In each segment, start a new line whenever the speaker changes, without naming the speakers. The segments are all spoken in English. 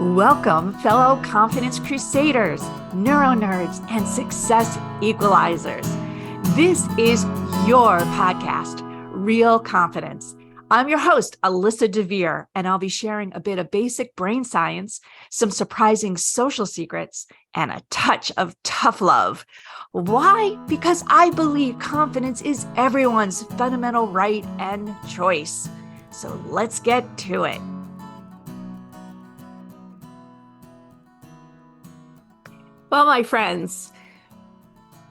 Welcome, fellow confidence crusaders, neuro nerds, and success equalizers. This is your podcast, Real Confidence. I'm your host, Alyssa DeVere, and I'll be sharing a bit of basic brain science, some surprising social secrets, and a touch of tough love. Why? Because I believe confidence is everyone's fundamental right and choice. So let's get to it. Well, my friends,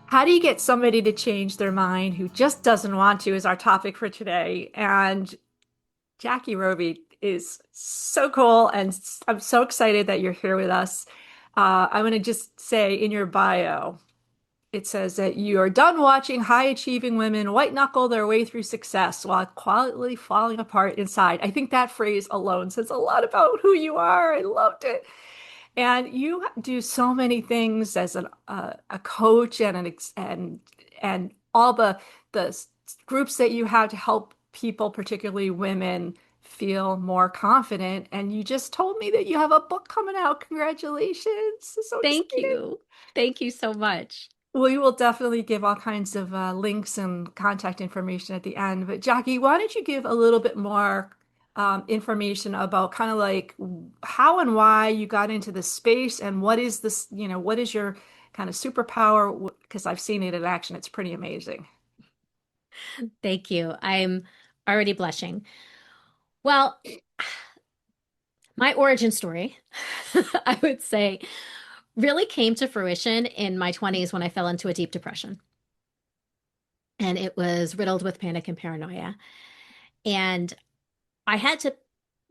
how do you get somebody to change their mind who just doesn't want to is our topic for today. And Jackie Roby is so cool. And I'm so excited that you're here with us. I'm going to just say in your bio, it says that you are done watching high achieving women white knuckle their way through success while quietly falling apart inside. I think that phrase alone says a lot about who you are. I loved it. And you do so many things as a coach and all the groups that you have to help people, particularly women, feel more confident. And you just told me that you have a book coming out. Congratulations. So
Thank
excited.
you. Thank you so much.
We will definitely give all kinds of links and contact information at the end. But Jackie, why don't you give a little bit more information about kind of like how and why you got into this space and what is this, what is your kind of superpower? Because I've seen it in action. It's pretty amazing.
Thank you. I'm already blushing. Well, my origin story, I would say, really came to fruition in my 20s when I fell into a deep depression. And it was riddled with panic and paranoia. And I had to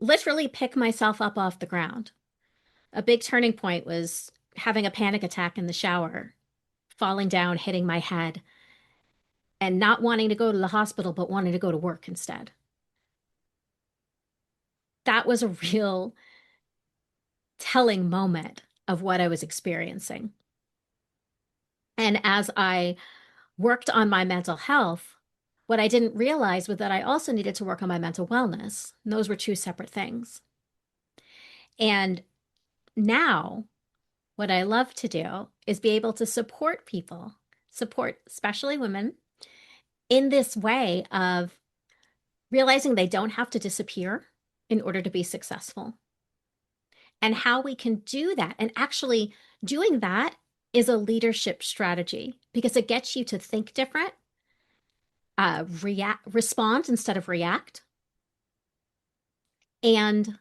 literally pick myself up off the ground. A big turning point was having a panic attack in the shower, falling down, hitting my head, and not wanting to go to the hospital, but wanting to go to work instead. That was a real telling moment of what I was experiencing. And as I worked on my mental health, what I didn't realize was that I also needed to work on my mental wellness. And those were two separate things. And now, what I love to do is be able to support people, support especially women, in this way of realizing they don't have to disappear in order to be successful, and how we can do that. And actually, doing that is a leadership strategy because it gets you to think different, respond instead of react, and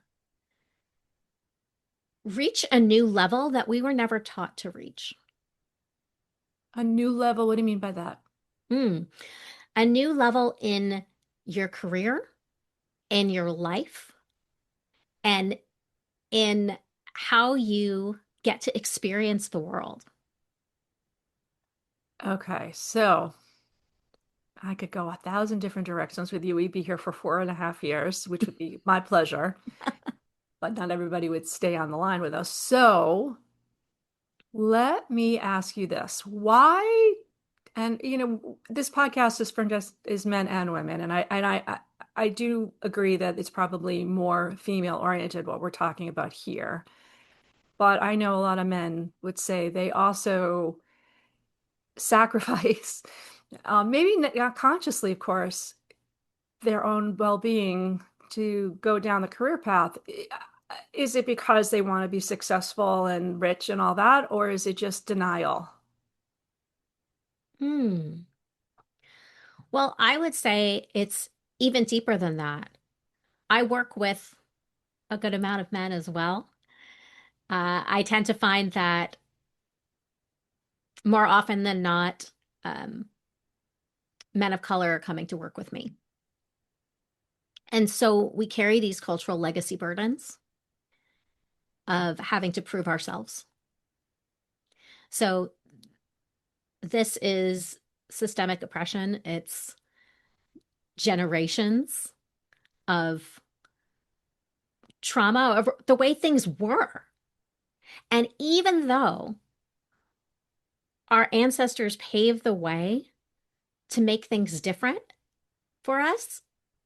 reach a new level that we were never taught to reach.
A new level. What do you mean by that?
Mm. A new level in your career, in your life, and in how you get to experience the world.
Okay, so I could go 1,000 different directions with you. We'd be here for 4.5 years, which would be my pleasure, but not everybody would stay on the line with us. So let me ask you this. Why, and this podcast is from just is men and women, and I do agree that it's probably more female oriented what we're talking about here. But I know a lot of men would say they also sacrifice, maybe not consciously, of course, their own well-being to go down the career path. Is it because they want to be successful and rich and all that, or is it just denial?
Hmm. Well, I would say it's even deeper than that. I work with a good amount of men as well. I tend to find that more often than not, um, men of color are coming to work with me. And so we carry these cultural legacy burdens of having to prove ourselves. So this is systemic oppression. It's generations of trauma of the way things were. And even though our ancestors paved the way to make things different for us,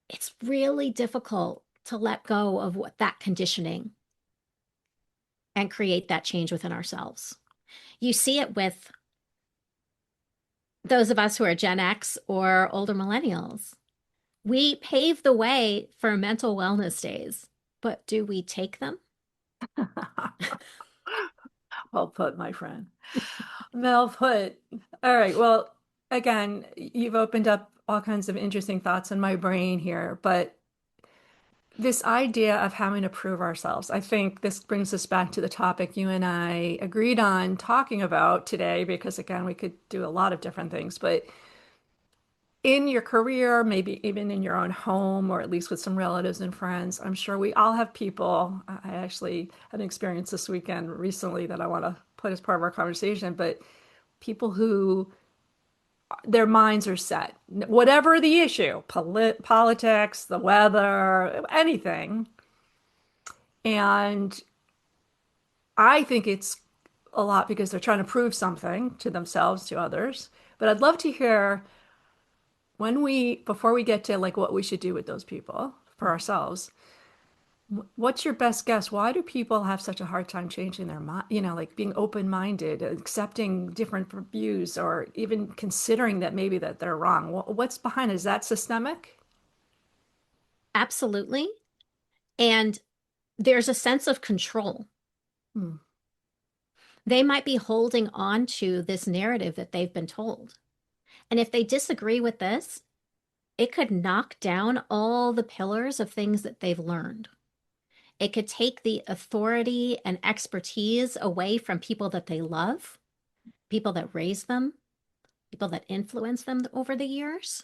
it's really difficult to let go of what that conditioning. and create that change within ourselves. You see it with those of us who are Gen X or older millennials. We pave the way for mental wellness days, but do we take them?
Well put, my friend. Well put. All right. Well, again, you've opened up all kinds of interesting thoughts in my brain here, but this idea of having to prove ourselves, I think this brings us back to the topic you and I agreed on talking about today, because again, we could do a lot of different things, but in your career, maybe even in your own home, or at least with some relatives and friends, I'm sure we all have people. I actually had an experience this weekend recently that I want to put as part of our conversation, but people who their minds are set, whatever the issue, politics, the weather, anything. And I think it's a lot because they're trying to prove something to themselves, to others. But I'd love to hear before we get to like what we should do with those people for ourselves, what's your best guess? Why do people have such a hard time changing their mind, like being open-minded, accepting different views, or even considering that maybe that they're wrong? What's behind it? Is that systemic?
Absolutely. And there's a sense of control.
Hmm.
They might be holding on to this narrative that they've been told. And if they disagree with this, it could knock down all the pillars of things that they've learned. It could take the authority and expertise away from people that they love, people that raised them, people that influenced them over the years.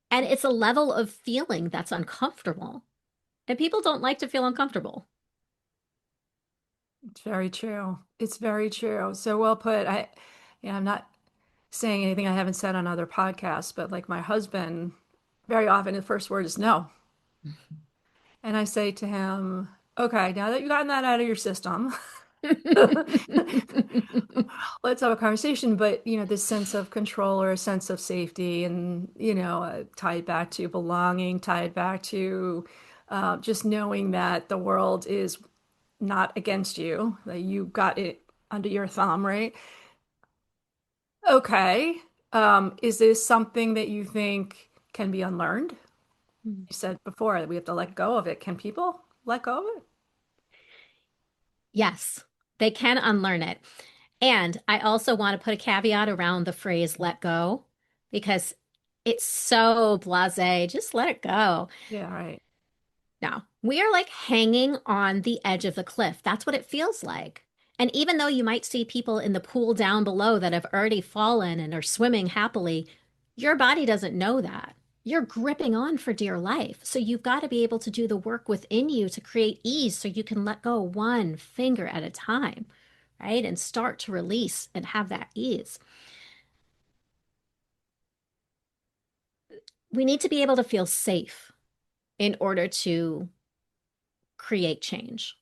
And it's a level of feeling that's uncomfortable. And people don't like to feel uncomfortable.
It's very true. It's very true. So well put. I'm not saying anything I haven't said on other podcasts, but like my husband, very often the first word is no. And I say to him, okay, now that you've gotten that out of your system, let's have a conversation. But, this sense of control or a sense of safety, and, tie it back to belonging, tie it back to just knowing that the world is not against you, that you got it under your thumb, right? Okay. Is this something that you think can be unlearned? You said before that we have to let go of it. Can people let go of it?
Yes, they can unlearn it. And I also want to put a caveat around the phrase let go because it's so blasé. Just let it go.
Yeah, right.
No, we are like hanging on the edge of the cliff. That's what it feels like. And even though you might see people in the pool down below that have already fallen and are swimming happily, your body doesn't know that. You're gripping on for dear life. So you've got to be able to do the work within you to create ease so you can let go one finger at a time, right? And start to release and have that ease. We need to be able to feel safe in order to create change.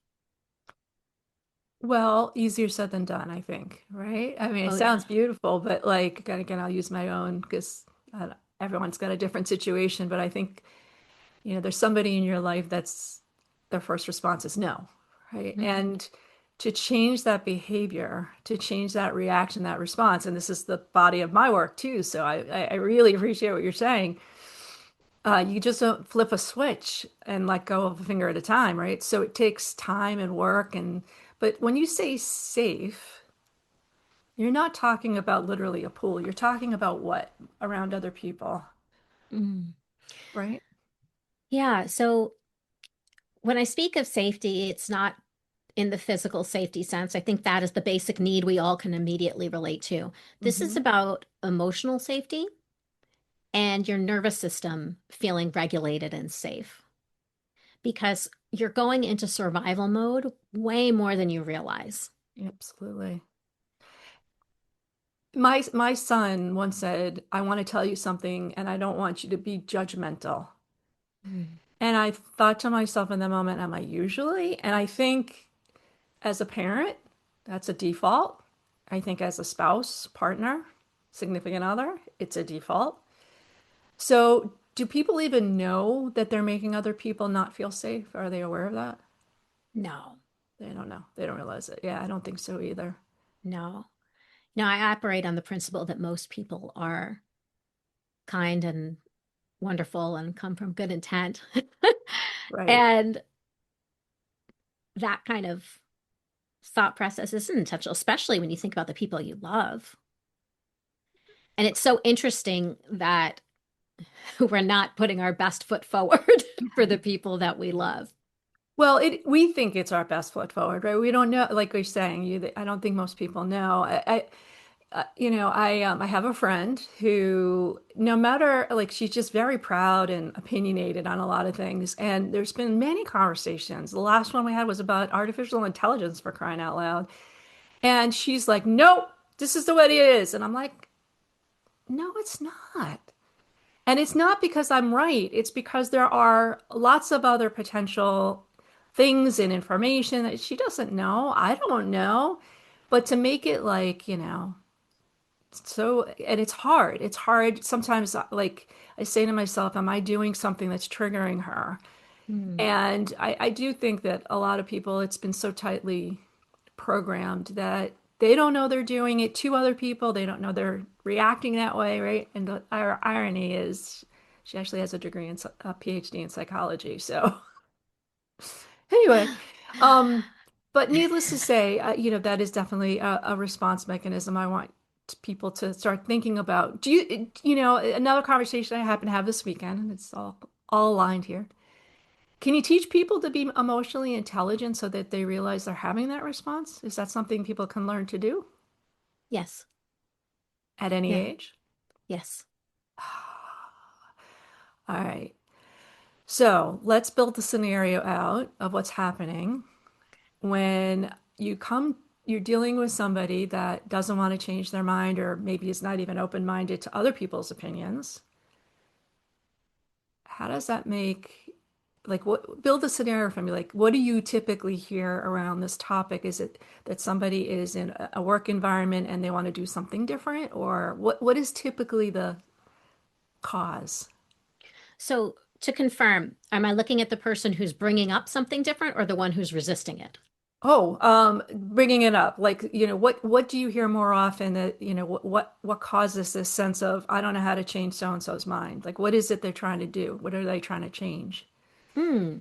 Well, easier said than done, I think, right? I mean, it
Oh, yeah.
sounds beautiful, but like, again, I'll use my own because everyone's got a different situation. But I think, there's somebody in your life that's their first response is no, right?
Mhm.
And to change that behavior, to change that reaction, that response, and this is the body of my work too. So I really appreciate what you're saying. You just don't flip a switch and let go of a finger at a time, right? So it takes time and work. But when you say safe, you're not talking about literally a pool. You're talking about what? Around other people,
Mm.
right?
Yeah. So when I speak of safety, it's not in the physical safety sense. I think that is the basic need we all can immediately relate to. This is
Hmm.
about emotional safety and your nervous system feeling regulated and safe because you're going into survival mode way more than you realize.
Absolutely. My son once said, "I want to tell you something, and I don't want you to be judgmental."
Mm.
And I thought to myself in the moment, am I usually? And I think as a parent, that's a default. I think as a spouse, partner, significant other, it's a default. So, do people even know that they're making other people not feel safe? Are they aware of that?
No.
They don't know. They don't realize it. Yeah, I don't think so either.
No. No, I operate on the principle that most people are kind and wonderful and come from good intent.
Right.
And that kind of thought process isn't intentional, especially when you think about the people you love. And it's so interesting that we're not putting our best foot forward for the people that we love.
Well, we think it's our best foot forward, right? We don't know, like you're saying, I don't think most people know. I have a friend who, no matter, like, she's just very proud and opinionated on a lot of things. And there's been many conversations. The last one we had was about artificial intelligence, for crying out loud. And she's like, nope, this is the way it is. And I'm like, no, it's not. And it's not because I'm right. It's because there are lots of other potential things and information that she doesn't know. I don't know. But to make it like, so, and it's hard. It's hard sometimes, like I say to myself, am I doing something that's triggering her?
Hmm.
And I do think that a lot of people, it's been so tightly programmed that they don't know they're doing it to other people. They don't know they're reacting that way, right? And the irony is she actually has a degree in a PhD in psychology. So anyway, um, but needless to say, that is definitely a response mechanism I want people to start thinking about. Another conversation I happen to have this weekend, and it's all aligned here. Can you teach people to be emotionally intelligent so that they realize they're having that response? Is that something people can learn to do
Yes.
at any
Yeah.
age?
Yes.
All right. So let's build the scenario out of what's happening when you're dealing with somebody that doesn't want to change their mind or maybe is not even open-minded to other people's opinions. How does that build a scenario for me? Like, what do you typically hear around this topic? Is it that somebody is in a work environment and they want to do something different, or what is typically the cause?
So to confirm, am I looking at the person who's bringing up something different or the one who's resisting it?
Oh, bringing it up, like, what do you hear more often that, what causes this sense of, I don't know how to change so and so's mind? Like, what is it they're trying to do? What are they trying to change?
Hmm.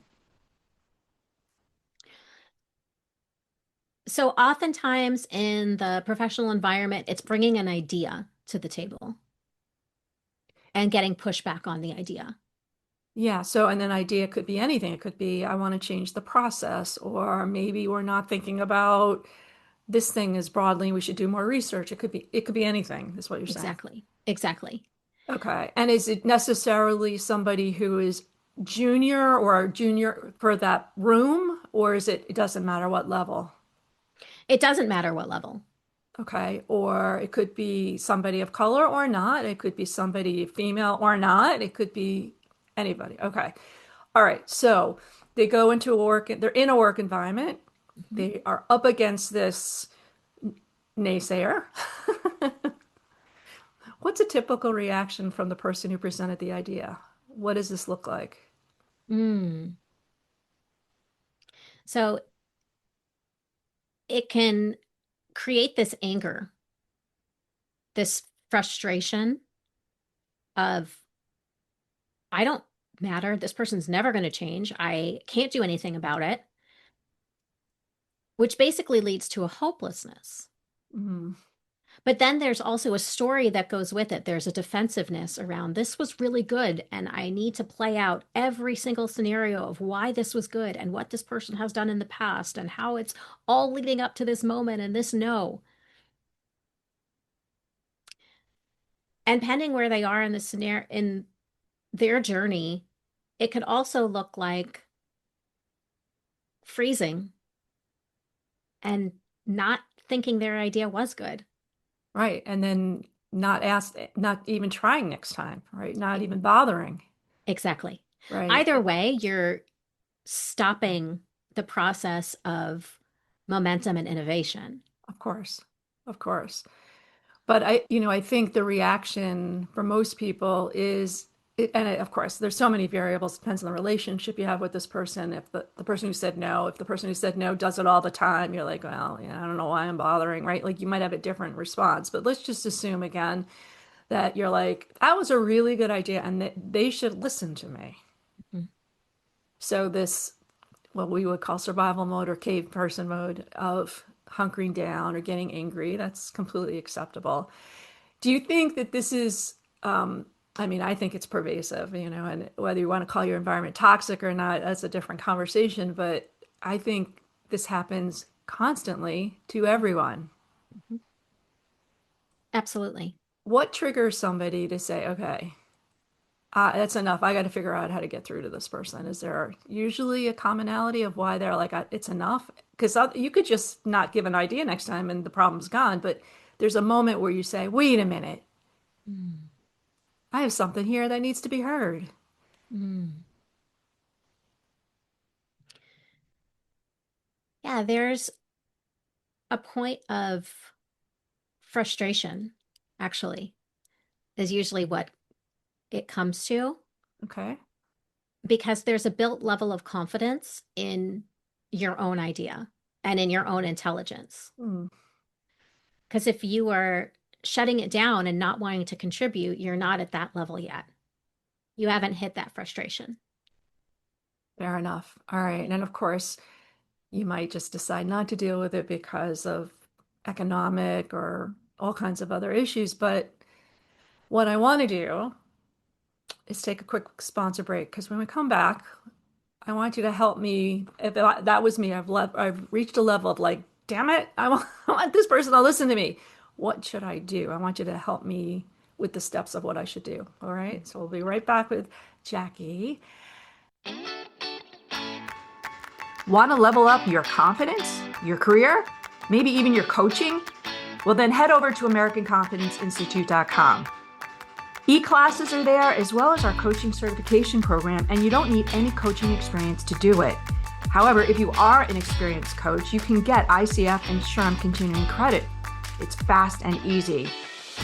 So oftentimes in the professional environment, it's bringing an idea to the table and getting pushback on the idea.
Yeah, so and an idea could be anything. It could be, I want to change the process, or maybe we're not thinking about this thing as broadly, we should do more research. It could be anything, is what you're saying.
Exactly. Exactly.
Okay. And is it necessarily somebody who is junior or junior for that room, or it doesn't matter what level?
It doesn't matter what level.
Okay. Or it could be somebody of color or not. It could be somebody female or not. It could be anybody. Okay. All right. So they're in a work environment.
Mhm.
They are up against this naysayer. What's a typical reaction from the person who presented the idea? What does this look like?
Mm. So it can create this anger, this frustration of, I don't matter. This person's never going to change. I can't do anything about it, which basically leads to a hopelessness.
Mm,
But then there's also a story that goes with it. There's a defensiveness around this was really good, and I need to play out every single scenario of why this was good and what this person has done in the past and how it's all leading up to this moment and this no. And depending where they are in the scenario in their journey, it could also look like freezing and not thinking their idea was good.
right. And then not even trying next time, right? Not even bothering,
Exactly.
right?
Either way, you're stopping the process of momentum and innovation.
Of course. Of course. But I think the reaction for most people is Of course, there's so many variables. Depends on the relationship you have with this person. If the person who said no, if the person who said no does it all the time, you're like, well, yeah, I don't know why I'm bothering, right? Like you might have a different response. But let's just assume again that you're like, that was a really good idea and that they should listen to me.
Mhm.
So this, what we would call survival mode or cave person mode of hunkering down or getting angry, that's completely acceptable. Do you think that this is, I mean, I think it's pervasive, and whether you want to call your environment toxic or not, that's a different conversation, but I think this happens constantly to everyone.
Mhm. Absolutely.
What triggers somebody to say, okay, that's enough. I got to figure out how to get through to this person. Is there usually a commonality of why they're like, it's enough? Because you could just not give an idea next time and the problem's gone, but there's a moment where you say, wait a minute,
Mm.
I have something here that needs to be heard.
Mm. Yeah, there's a point of frustration, actually, is usually what it comes to,
Okay.
because there's a built level of confidence in your own idea and in your own intelligence.
Hmm.
Because if you are shutting it down and not wanting to contribute, you're not at that level yet. You haven't hit that frustration.
Fair enough. All right.
Yeah.
And of course, you might just decide not to deal with it because of economic or all kinds of other issues. But what I want to do is take a quick sponsor break because when we come back, I want you to help me. If that was me, I've reached a level of like, damn it, I want this person to listen to me. What should I do? I want you to help me with the steps of what I should do. All right. So we'll be right back with Jackie. Want to level up your confidence, your career, maybe even your coaching? Well, then head over to AmericanConfidenceInstitute.com. E-classes are there as well as our coaching certification program, and you don't need any coaching experience to do it. However, if you are an experienced coach, you can get ICF and SHRM continuing credit. It's fast and easy.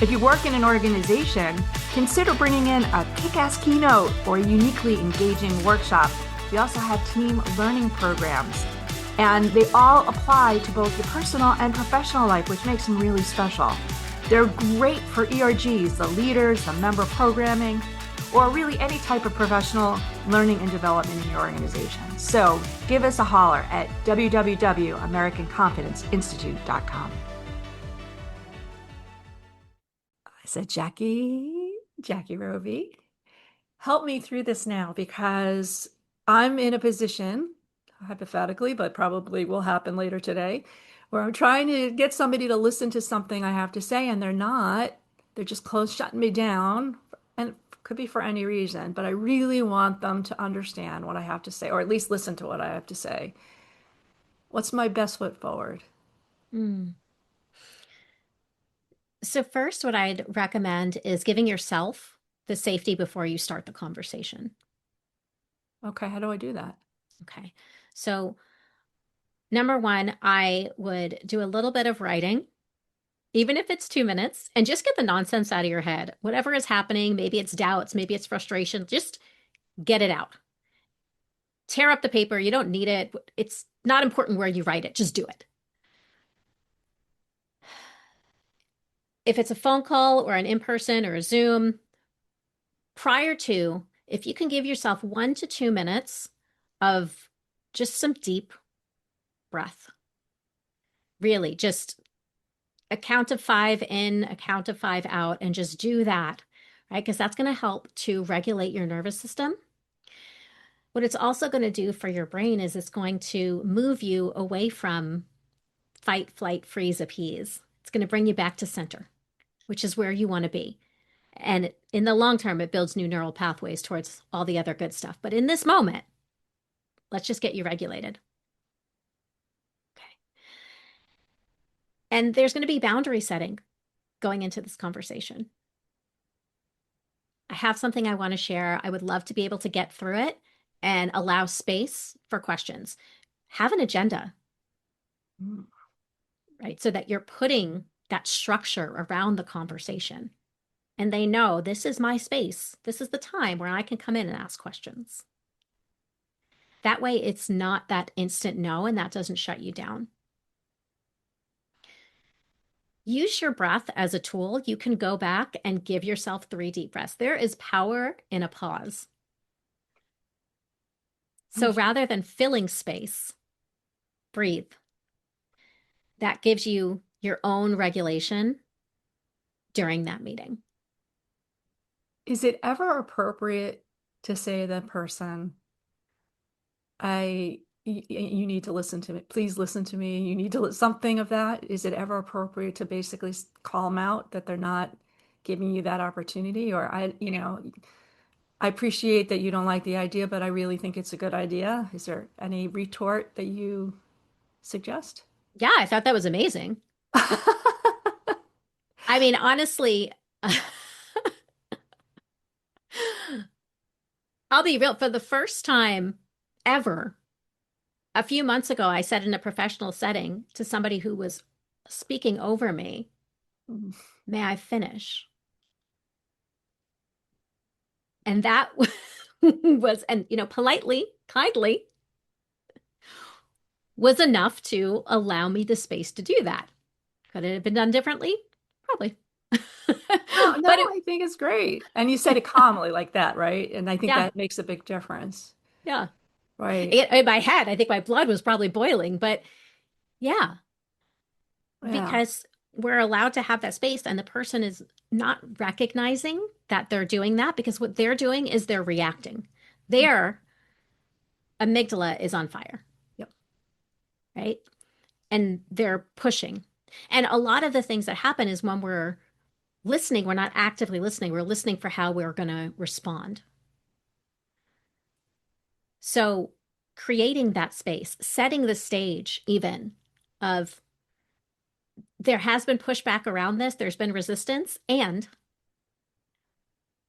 If you work in an organization, consider bringing in a kick-ass keynote or a uniquely engaging workshop. We also have team learning programs, and they all apply to both your personal and professional life, which makes them really special. They're great for ERGs, the leaders, the member programming, or really any type of professional learning and development in your organization. So give us a holler at www.americanconfidenceinstitute.com. I said, Jackie Roby, help me through this now because I'm in a position, hypothetically, but probably will happen later today, where I'm trying to get somebody to listen to something I have to say, and they're not. They're just close shutting me down, and it could be for any reason, but I really want them to understand what I have to say, or at least listen to what I have to say. What's my best foot forward?
Mm. So, first, what I'd recommend is giving yourself the safety before you start the conversation.
Okay, how do I do that?
Okay. So, number one, I would do a little bit of writing, even if it's 2 minutes, and just get the nonsense out of your head. Whatever is happening, maybe it's doubts, maybe it's frustration, just get it out. Tear up the paper. You don't need it. It's not important where you write it, just do it. If it's a phone call or an in person or a Zoom, prior to, if you can give yourself 1 to 2 minutes of just some deep breath, really just a count of five in, a count of five out, and just do that, right? Because that's going to help to regulate your nervous system. What it's also going to do for your brain is it's going to move you away from fight, flight, freeze, appease. It's going to bring you back to center, which is where you want to be. And in the long term, it builds new neural pathways towards all the other good stuff. But in this moment, let's just get you regulated. Okay. And there's going to be boundary setting going into this conversation. I have something I want to share. I would love to be able to get through it and allow space for questions. Have an agenda,
Mm.
right? So that you're putting that structure around the conversation. And they know this is my space. This is the time where I can come in and ask questions. That way, it's not that instant no, and that doesn't shut you down. Use your breath as a tool. You can go back and give yourself 3 deep breaths. There is power in a pause. So rather than filling space, breathe. That gives you your own regulation during that meeting.
Is it ever appropriate to say to the person, you need to listen to me. Please listen to me. You need to something of that. Is it ever appropriate to basically call them out that they're not giving you that opportunity? Or I appreciate that you don't like the idea, but I really think it's a good idea. Is there any retort that you suggest?
Yeah, I thought that was amazing. I mean, honestly, I'll be real. For the first time ever, a few months ago, I said in a professional setting to somebody who was speaking over me, may I finish? And that was, and politely, kindly, was enough to allow me the space to do that. Could it have been done differently? Probably.
No, no,
But it,
I think it's great. And you said it calmly like that, right? And I think
yeah,
that makes a big difference.
yeah.
Right.
In my head, I think my blood was probably boiling, but yeah,
Yeah.
because we're allowed to have that space and the person is not recognizing that they're doing that because what they're doing is they're reacting. Their amygdala is on fire,
Yep.
right? And they're pushing. And a lot of the things that happen is when we're listening, we're not actively listening, we're listening for how we're going to respond. So, creating that space, setting the stage, even of there has been pushback around this, there's been resistance, and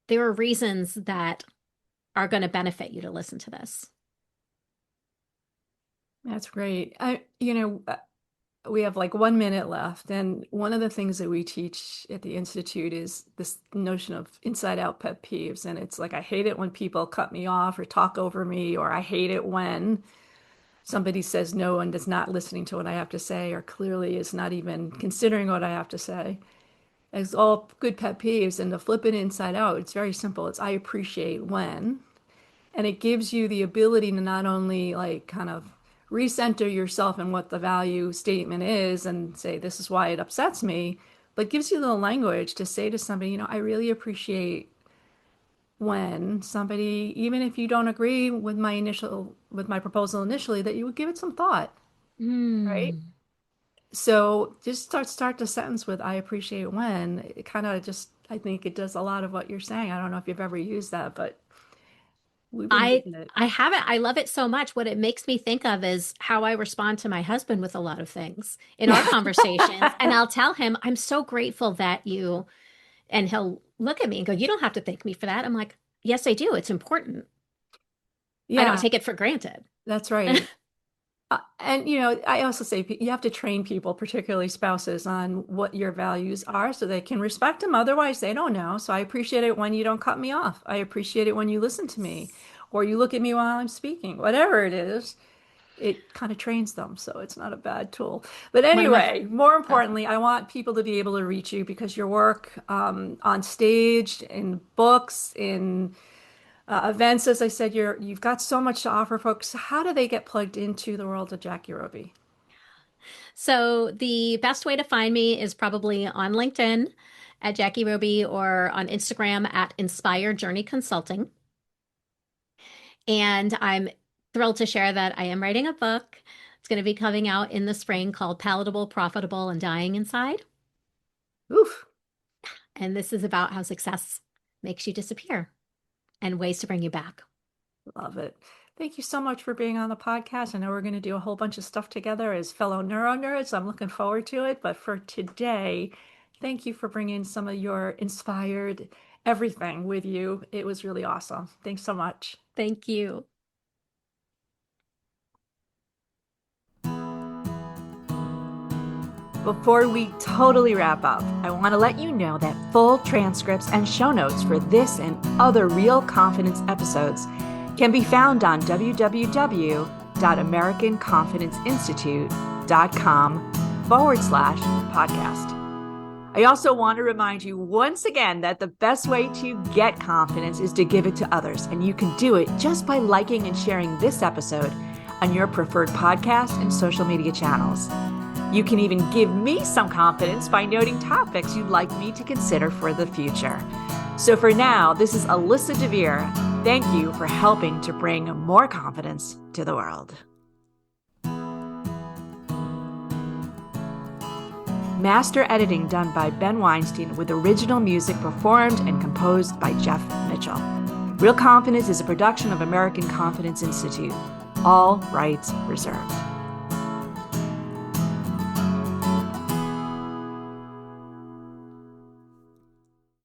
there are reasons that are going to benefit you to listen to this.
That's great. We have like 1 minute left, and one of the things that we teach at the Institute is this notion of inside out pet peeves. And it's like, I hate it when people cut me off or talk over me, or I hate it when somebody says no and is not listening to what I have to say, or clearly is not even considering what I have to say. It's all good pet peeves. And to flip it inside out, it's very simple. It's I appreciate when. And it gives you the ability to not only like kind of recenter yourself in what the value statement is and say, this is why it upsets me, but gives you the language to say to somebody, I really appreciate when somebody, even if you don't agree with my proposal initially, that you would give it some thought, right?
Mm.
So just start the sentence with I appreciate when. It kind of just I think it does a lot of what you're saying. I don't know if you've ever used that, but we've been
I
using it.
I haven't. I love it so much. What it makes me think of is how I respond to my husband with a lot of things in our conversations. And I'll tell him, I'm so grateful that you, and he'll look at me and go, you don't have to thank me for that. I'm like, yes, I do. It's important. I don't
Yeah,
take it for granted.
that's right. And I also say you have to train people, particularly spouses, on what your values are so they can respect them. Otherwise, they don't know. So I appreciate it when you don't cut me off. I appreciate it when you listen to me or you look at me while I'm speaking. Whatever it is, it kind of trains them. So it's not a bad tool. But
One of my,
anyway, more
oh,
importantly, I want people to be able to reach you because your work on stage, in books, in events, as I said, you've got so much to offer folks. How do they get plugged into the world of Jackie Roby?
so the best way to find me is probably on LinkedIn at Jackie Roby or on Instagram at Inspire Journey Consulting. And I'm thrilled to share that I am writing a book. It's going to be coming out in the spring called Palatable, Profitable, and Dying Inside.
Oof,
And this is about how success makes you disappear and ways to bring you back.
love it. Thank you so much for being on the podcast. I know we're going to do a whole bunch of stuff together as fellow neuro nerds. I'm looking forward to it. But for today, thank you for bringing some of your inspired everything with you. It was really awesome. Thanks so much.
Thank you.
Before we totally wrap up, I want to let you know that full transcripts and show notes for this and other Real Confidence episodes can be found on www.americanconfidenceinstitute.com/podcast. I also want to remind you once again that the best way to get confidence is to give it to others, and you can do it just by liking and sharing this episode on your preferred podcast and social media channels. You can even give me some confidence by noting topics you'd like me to consider for the future. So for now, this is Alyssa DeVere. Thank you for helping to bring more confidence to the world. Master editing done by Ben Weinstein with original music performed and composed by Jeff Mitchell. Real Confidence is a production of American Confidence Institute. All rights reserved.